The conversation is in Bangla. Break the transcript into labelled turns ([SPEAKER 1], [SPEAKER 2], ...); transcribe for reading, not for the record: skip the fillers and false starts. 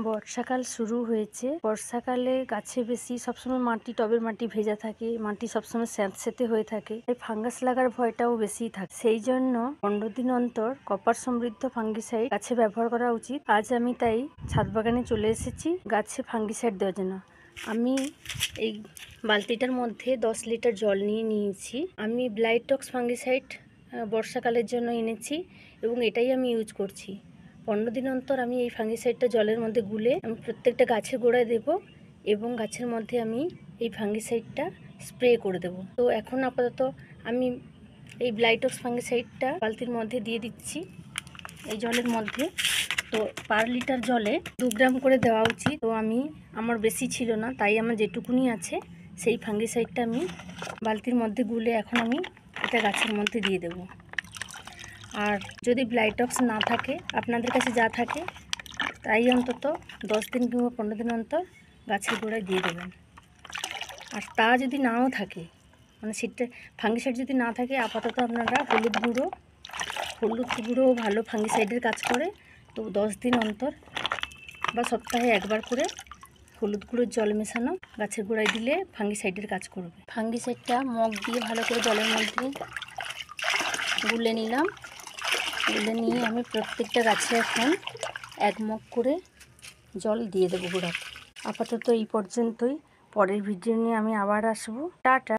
[SPEAKER 1] বর্ষাকাল শুরু হয়েছে। বর্ষাকালে গাছে বেশি সবসময় মাটি, টবের মাটি ভেজা থাকে, মাটি সবসময় স্যাঁতসেঁতে হয়ে থাকে, তাই ফাঙ্গাস লাগার ভয়টাও বেশি থাকে। সেই জন্য 15 দিন অন্তর কপার সমৃদ্ধ ফাঙ্গিসাইড গাছে ব্যবহার করা উচিত। আজ আমি তাই ছাদ বাগানে চলে এসেছি গাছে ফাঙ্গিসাইড দেওয়ার জন্য। আমি এই বালতিটার মধ্যে 10 লিটার জল নিয়ে নিয়েছি। আমি ব্লাইটক্স ফাঙ্গিসাইড বর্ষাকালের জন্য এনেছি এবং এটাই আমি ইউজ করছি। 15 দিন অন্তর আমি এই ফাঙ্গিসাইডটা জলের মধ্যে গুলে আমি প্রত্যেকটা গাছের গোড়ায় দেব এবং গাছের মধ্যে আমি এই ফাঙ্গিসাইডটা স্প্রে করে দেব। তো এখন আপাতত আমি এই ব্লাইটক্স ফাঙ্গিসাইডটা বালতির মধ্যে দিয়ে দিচ্ছি এই জলের মধ্যে। তো পার লিটার জলে 2 গ্রাম করে দেওয়া উচিত। তো আমার বেশি ছিল না, তাই আমার যেটুকুনি আছে সেই ফাঙ্গিসাইডটা আমি বালতির মধ্যে গুলে এখন আমি এটা গাছের মধ্যে দিয়ে দেব। আর যদি ব্লাইটক্স না থাকে, আপনাদের কাছে যা থাকে তাই অন্তত 10 দিন কিংবা 15 দিন অন্তর গাছের গোড়ায় দিয়ে দেবেন। আর তা যদি নাও থাকে, মানে সেটা ফাঙ্গিসাইড যদি না থাকে, আপাতত আপনারা হলুদ গুঁড়ো ভালো ফাঙ্গিসাইডের কাজ করে। তো 10 দিন অন্তর বা সপ্তাহে একবার করে হলুদ গুঁড়োর জল মেশানো গাছের গোড়ায় দিলে ফাঙ্গিসাইডের কাজ করবে। ফাঙ্গিসাইডটা মগ দিয়ে ভালো করে জলের মধ্যে গুলে নিলাম। গুলে নিয়ে আমি প্রত্যেকটা গাছে এখন 1 মগ করে জল দিয়ে দেবো গোড়াতে। আপাতত এই পর্যন্তই। পরের ভিডিও নিয়ে আমি আবার আসবো। টাটা।